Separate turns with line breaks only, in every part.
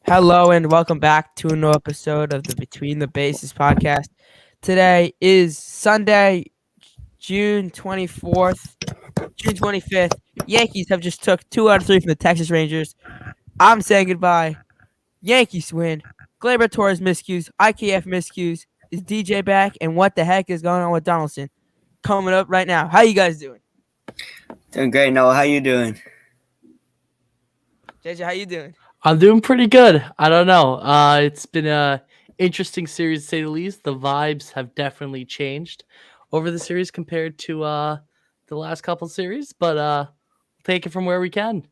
Hello and welcome back to a new episode of the Between the Bases podcast. Today is Sunday, June 24th, June 25th. Yankees have just took 2 out of 3 from the Texas Rangers. I'm saying goodbye. Yankees win. Gleyber Torres miscues, IKF miscues. Is DJ back? And what the heck is going on with Donaldson? Coming up right now. How you guys doing?
Doing great, Noah. How you doing?
JJ, how you doing?
I'm doing pretty good. I don't know. It's been a interesting series to say the least. The vibes have definitely changed over the series compared to the last couple series, but we'll take it from where we can.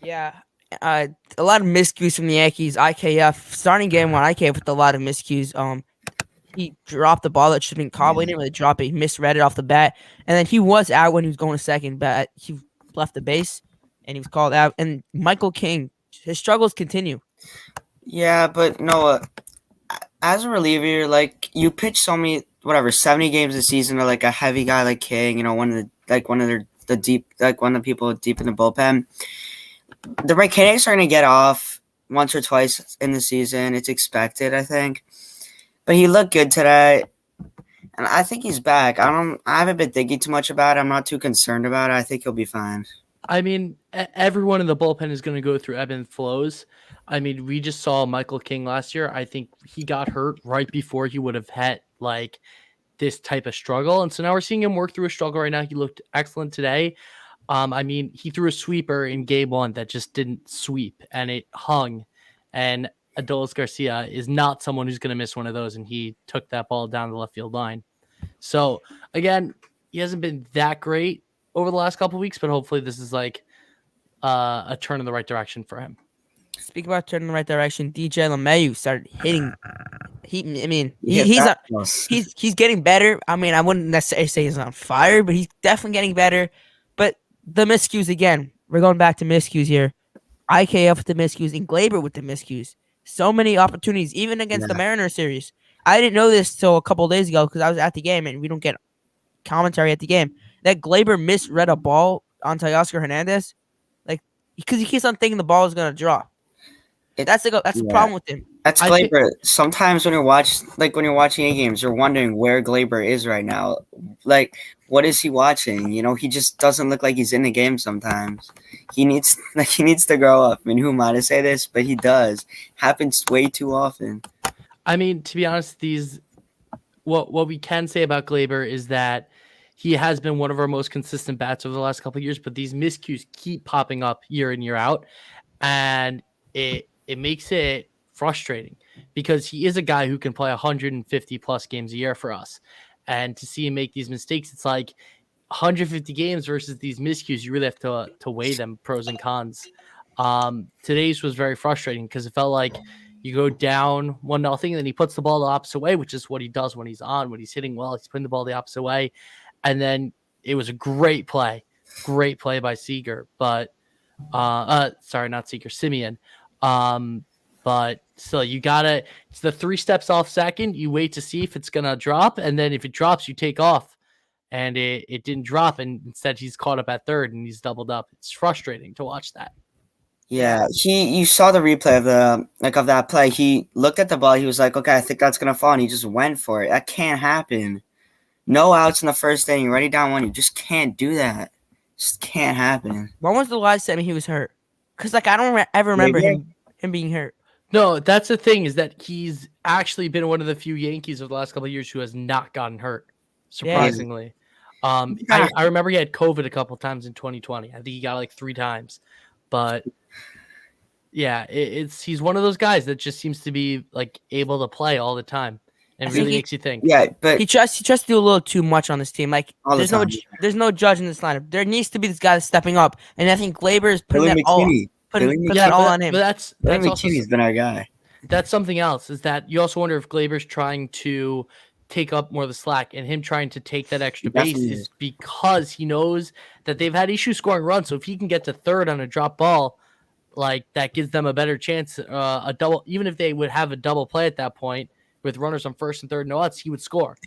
Yeah, a lot of miscues from the Yankees. IKF starting game one. IKF with a lot of miscues. He dropped the ball that should have been caught. But he didn't really drop it. He misread it off the bat, and then he was out when he was going to second, but he left the base and he was called out. And Michael King, his struggles continue.
Yeah, but Noah, as a reliever, you pitch so many, 70 games a season to a heavy guy like King. One of the deep, one of the people deep in the bullpen. The mechanics are going to get off once or twice in the season. It's expected, I think. But he looked good today, and I think he's back. I haven't been thinking too much about it. I'm not too concerned about it. I think he'll be fine.
I mean, everyone in the bullpen is going to go through ebb and flows. I mean, we just saw Michael King last year. I think he got hurt right before he would have had this type of struggle. And so now we're seeing him work through a struggle right now. He looked excellent today. I mean, he threw a sweeper in game one that just didn't sweep and it hung. And Adolis Garcia is not someone who's going to miss one of those. And he took that ball down the left field line. So again, he hasn't been that great over the last couple of weeks, but hopefully this is a turn in the right direction for him.
Speak about turning in the right direction. DJ LeMahieu started hitting. He's getting better. I mean, I wouldn't necessarily say he's on fire, but he's definitely getting better. But the miscues again. We're going back to miscues here. IKF with the miscues and Gleyber with the miscues. So many opportunities, even against the Mariners series. I didn't know this till a couple of days ago because I was at the game and we don't get commentary at the game. That Gleyber misread a ball on Teoscar Hernandez, because he keeps on thinking the ball is gonna drop. That's the problem with him.
That's Gleyber. Sometimes when you're watching A games, you're wondering where Gleyber is right now. What is he watching? He just doesn't look like he's in the game. Sometimes he needs to grow up. I mean, who am I to say this? But he does. Happens way too often.
I mean, to be honest, what we can say about Gleyber is that he has been one of our most consistent bats over the last couple of years, but these miscues keep popping up year in, year out. And it makes it frustrating because he is a guy who can play 150 plus games a year for us. And to see him make these mistakes, it's like 150 games versus these miscues. You really have to weigh them, pros and cons. Today's was very frustrating because it felt like you go down 1-0 and then he puts the ball the opposite way, which is what he does when he's on. When he's hitting well, he's putting the ball the opposite way. And then it was a great play by Seager, but sorry, not Seager, Simeon. But still, it's the 3 steps off second. You wait to see if it's going to drop. And then if it drops, you take off. And it didn't drop. And instead he's caught up at third and he's doubled up. It's frustrating to watch that.
Yeah, you saw the replay of that play. He looked at the ball. He was like, okay, I think that's going to fall. And he just went for it. That can't happen. No outs in the first inning. You're already down 1. You just can't do that. Just can't happen.
When was the last time he was hurt? Because I don't ever remember him being hurt.
No, that's the thing, is that he's actually been one of the few Yankees of the last couple of years who has not gotten hurt, surprisingly. Yeah. I remember he had COVID a couple times in 2020. I think he got 3 times. But yeah, he's one of those guys that just seems to be able to play all the time. And really makes you think.
Yeah, but
he tries to do a little too much on this team. There's no judge in this lineup. There needs to be this guy stepping up, and I think Gleyber is putting that all on him.
But that's also,
he's been our guy.
That's something else. Is that you also wonder if Glaber's trying to take up more of the slack, and him trying to take that extra base is because he knows that they've had issues scoring runs. So if he can get to third on a drop ball, that gives them a better chance. A double, even if they would have a double play at that point, with runners on first and third, no outs, he would score.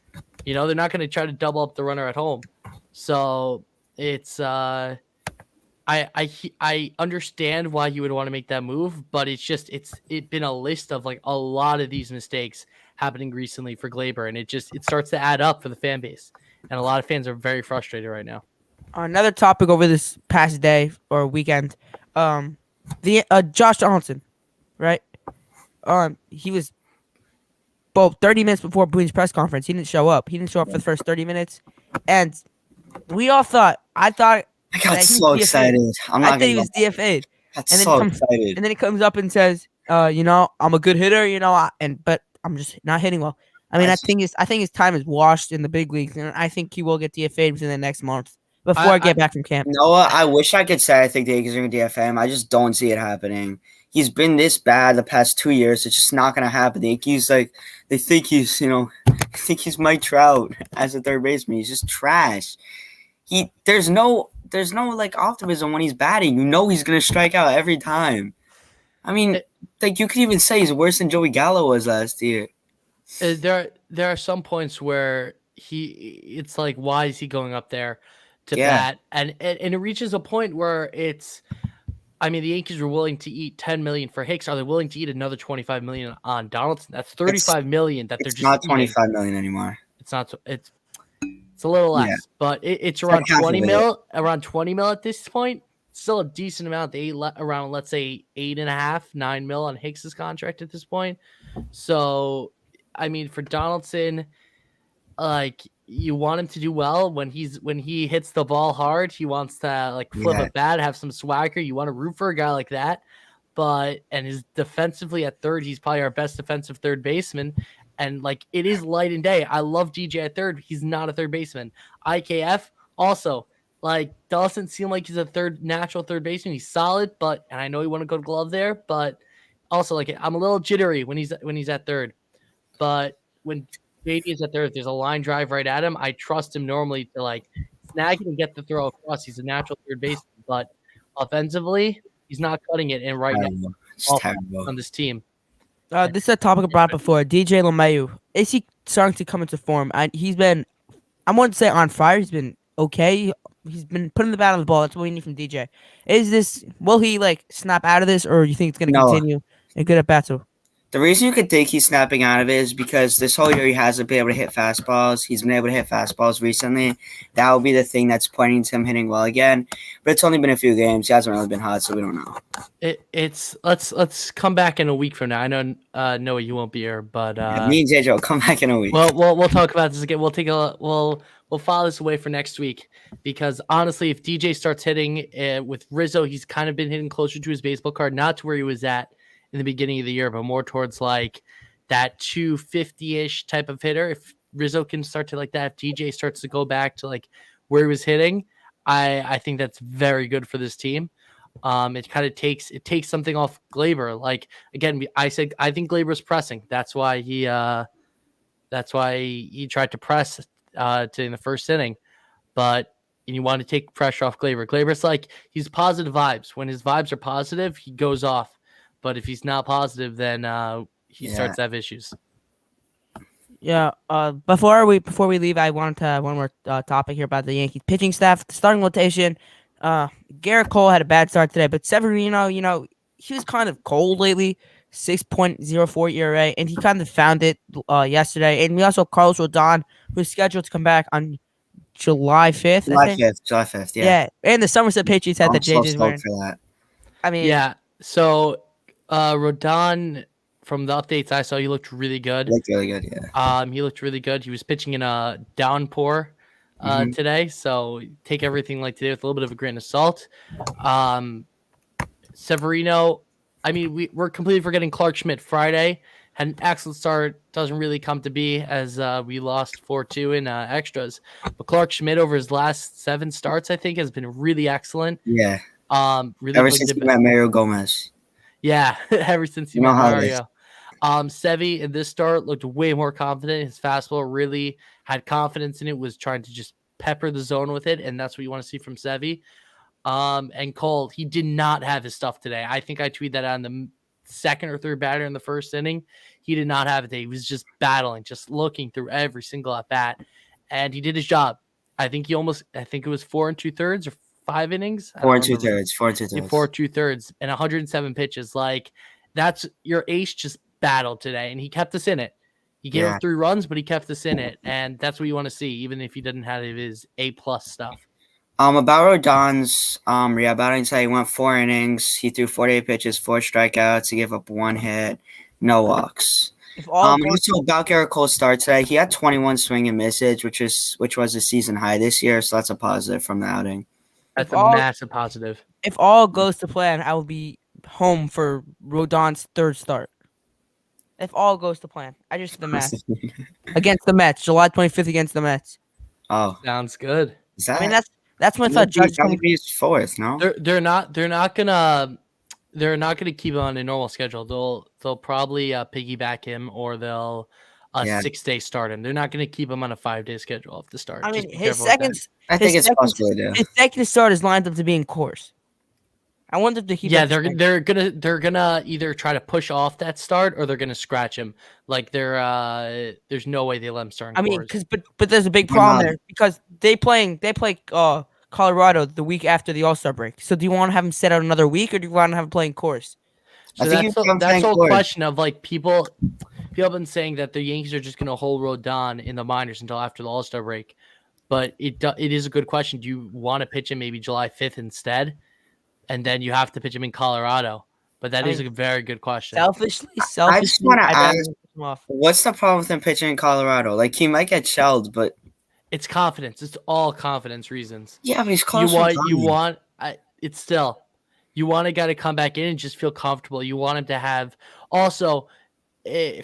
They're not going to try to double up the runner at home. So it's, I I understand why you would want to make that move, but it's been a list of like a lot of these mistakes happening recently for Glaber, and it starts to add up for the fan base, and a lot of fans are very frustrated right now.
Another topic over this past day or weekend, um, the Josh Donaldson, right? He was 30 minutes before Boone's press conference. He didn't show up. He didn't show up for the first 30 minutes, and we all thought. I thought
I got
that he was
so
DFA'd.
excited. I'm
I
not
thought
gonna
he
lie.
was DFA'd,
I got
and then
so excited.
and then he comes up and says, I'm a good hitter, but I'm just not hitting well. I mean,
I
I think his time is washed in the big leagues, and I think he will get DFA'd within the next month before I
I
get back from camp.
Noah, I wish I could say I think the Yankees are going to DFA him. I just don't see it happening. He's been this bad the past 2 years. It's just not going to happen. The Yankees, they think he's, I think he's Mike Trout as a third baseman. He's just trash. There's no optimism when he's batting. He's going to strike out every time. I mean, you could even say he's worse than Joey Gallo was last year.
there are some points where it's like, why is he going up there to bat, and it reaches a point where I mean, the Yankees were willing to eat $10 million for Hicks. Are they willing to eat another $25 million on Donaldson? That's $35 million that they're just
not
eating.
$25 million anymore.
It's not. It's a little less, but it's around 20 mil. Around 20 mil at this point. Still a decent amount. They around, let's say, 8.5, 9 mil on Hicks's contract at this point. So, I mean, for Donaldson, like, you want him to do well when he hits the ball hard. He wants to like flip a bat, have some swagger. You want to root for a guy like that. And his defensively at third, he's probably our best defensive third baseman. And like, it is light and day. I love DJ at third. He's not a third baseman. IKF also, like, doesn't seem like he's a natural third baseman. He's solid, and I know he want to go to glove there, but also, like, I'm a little jittery when he's at third. But when JD is at third, there's a line drive right at him. I trust him normally to like snag it and get the throw across. He's a natural third baseman, but offensively, he's not cutting it. And right now,
it's terrible
on this team.
This is a topic I brought up before. DJ LeMahieu, is he starting to come into form? He's been, I wouldn't say on fire. He's been okay. He's been putting the bat on the ball. That's what we need from DJ. Will he like snap out of this, or you think it's going to continue and good at bats?
The reason you could think he's snapping out of it is because this whole year he hasn't been able to hit fastballs. He's been able to hit fastballs recently. That will be the thing that's pointing to him hitting well again. But it's only been a few games. He hasn't really been hot, so we don't know.
Let's come back in a week from now. I know Noah, you won't be here, but
me and JJ will come back in a week.
Well, we'll talk about this again. We'll file this away for next week, because honestly, if DJ starts hitting with Rizzo, he's kind of been hitting closer to his baseball card, not to where he was at in the beginning of the year, but more towards like that 250-ish type of hitter. If Rizzo can start to like that, if DJ starts to go back to like where he was hitting, I think that's very good for this team. It kind of takes something off Glaber. Like, again, I think Glaber's pressing. That's why he tried to press in the first inning, but you want to take pressure off Glaber. Glaber's like, he's positive vibes. When his vibes are positive, he goes off. But if he's not positive, then he starts to have issues.
Yeah. Before we leave, I wanted to have one more topic here about the Yankees pitching staff, the starting rotation. Garrett Cole had a bad start today, but Severino, he was kind of cold lately. 6.04 ERA, and he kind of found it yesterday. And we also have Carlos Rodon, who's scheduled to come back on July 5th.
July 5th, yeah.
Yeah, and the Somerset Patriots had the JJ's wearing.
For that.
I mean,
yeah. So Rodon, from the updates I saw, he looked really good.
He looked really good, yeah.
He looked really good. He was pitching in a downpour today, so take everything like today with a little bit of a grain of salt. Severino, I mean, we're completely forgetting Clark Schmidt. Friday had an excellent start. Doesn't really come to be, as we lost 4-2 in extras. But Clark Schmidt, over his last 7 starts, I think, has been really excellent.
Yeah.
Really
ever since he met Mario Gomez.
Yeah, ever since he met Mario. Sevy in this start looked way more confident. His fastball really had confidence in it, was trying to just pepper the zone with it, and that's what you want to see from Sevy. And Cole, he did not have his stuff today. I think I tweeted that on the second or third batter in the first inning. He did not have it today. He was just battling, just looking through every single at bat, and he did his job. I think it was 4 2/3 or 5 innings. I
Four
don't
and two
remember.
thirds.
4 2/3 and 107 pitches. Like that's your ace just battled today, and he kept us in it. He gave
Yeah.
up 3 runs, but he kept us in it, and that's what you want to see, even if he didn't have his A+ stuff.
About Rodon's batting side, he went 4 innings. He threw 48 pitches, 4 strikeouts. He gave up 1 hit, no walks.
If all goes,
Also about Garrett Cole's start today, he had 21 swing and missage, which was a season high this year, so that's a positive from the outing.
That's
If
a
all-
massive positive.
if all goes to plan, I will be home for Rodon's third start. If all goes to plan, I just did the math against the Mets, July 25th against the Mets.
Oh,
Sounds good.
is that?
I mean, that's when I thought Judge
that would be his fourth, no?
They're not gonna keep him on a normal schedule. They'll probably piggyback him, or they'll
Yeah.
6-day start him. They're not gonna keep him on a 5-day schedule off the start.
I
Just
mean,
be
his
careful with that.
second,
I think
his
it's
second,
possible to do.
his second start is lined up to be in course. I wonder if they keep.
Yeah,
up the strength.
they're gonna either try to push off that start, or they're gonna scratch him. Like there's no way they let him start.
I mean,
Coors.
but there's a big
Why
problem
not?
there because they play Colorado the week after the All-Star break. So do you want to have him sit out another week, or do you want to have him playing course?
I
So
think
that's
you come
that's
playing
the whole
Coors.
question of like people have been saying that the Yankees are just gonna hold Rodon in the minors until after the All-Star break. But it is a good question. Do you want to pitch him maybe July 5th instead? And then you have to pitch him in Colorado. But that
I
is
mean,
a very good question.
Selfishly,
wanna
I'd rather
ask-
pick him off.
What's the problem with him pitching in Colorado? Like, he might get shelled, but
It's confidence. It's all confidence reasons.
yeah, but he's close.
It's still, you want a guy to come back in and just feel comfortable. You want him to have also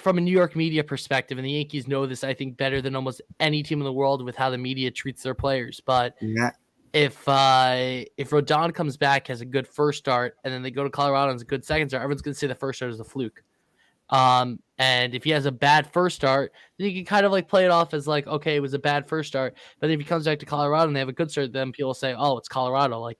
from a New York media perspective, and the Yankees know this, I think, better than almost any team in the world with how the media treats their players. But
Yeah.
if Rodon comes back, has a good first start, and then they go to Colorado and has a good second start, everyone's going to say the first start is a fluke. And if he has a bad first start, then you can kind of like play it off as like, okay, it was a bad first start. But if he comes back to Colorado and they have a good start, then people say, oh, it's Colorado, like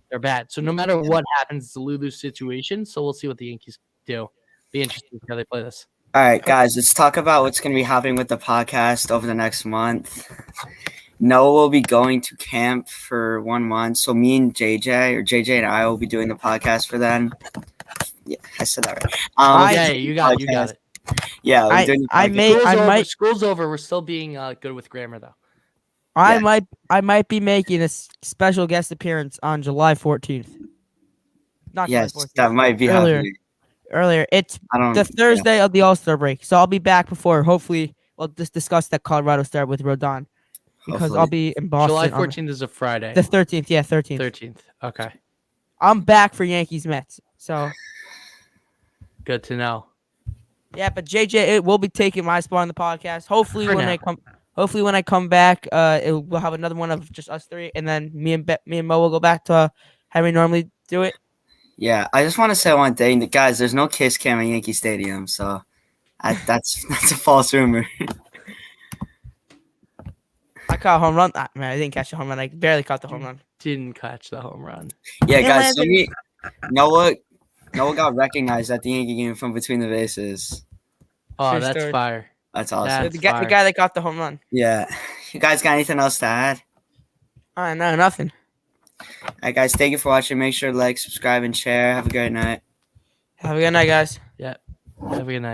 they're bad. So no matter what happens, it's a lose-lose situation. So we'll see what the Yankees do. Be interesting to see how they play this.
All right, guys, let's talk about what's going to be happening with the podcast over the next month. Noah will be going to camp for 1 month. So me and JJ and I will be doing the podcast for them. Yeah, I said that right.
Yeah, you got it.
Yeah, we're doing the podcast.
School's over. We're still being good with grammar though.
I might be making a special guest appearance on July 14th. Not
Yes,
July 14th.
that might be happening.
Earlier. It's
I don't.
the Thursday of the All-Star break. So I'll be back before, hopefully, we'll just discuss that Colorado start with Rodon. Because
Hopefully.
I'll be in Boston.
July
on
14th is a Friday.
the 13th, yeah, 13th.
13th. Okay.
I'm back for Yankees Mets. So,
Good to know.
yeah, but JJ will be taking my spot on the podcast. Hopefully
For
when
now.
I come back, we'll have another one of just us three, and then me and Mo will go back to how we normally do it.
Yeah, I just want to say one thing, guys. There's no kiss cam at Yankee Stadium, so that's a false rumor.
I caught a home run. Man, I didn't catch a home run. I barely caught the home run.
Didn't catch the home run.
Yeah,
It
guys.
landed-
Noah got recognized at the Yankee game from between the bases.
Oh,
True
that's
story.
fire.
That's awesome.
That's
The guy that got the home run.
Yeah. You guys got anything else to add?
No, nothing.
All right, guys. Thank you for watching. Make sure to like, subscribe, and share. Have a great night.
Have a good night, guys.
Have a good night.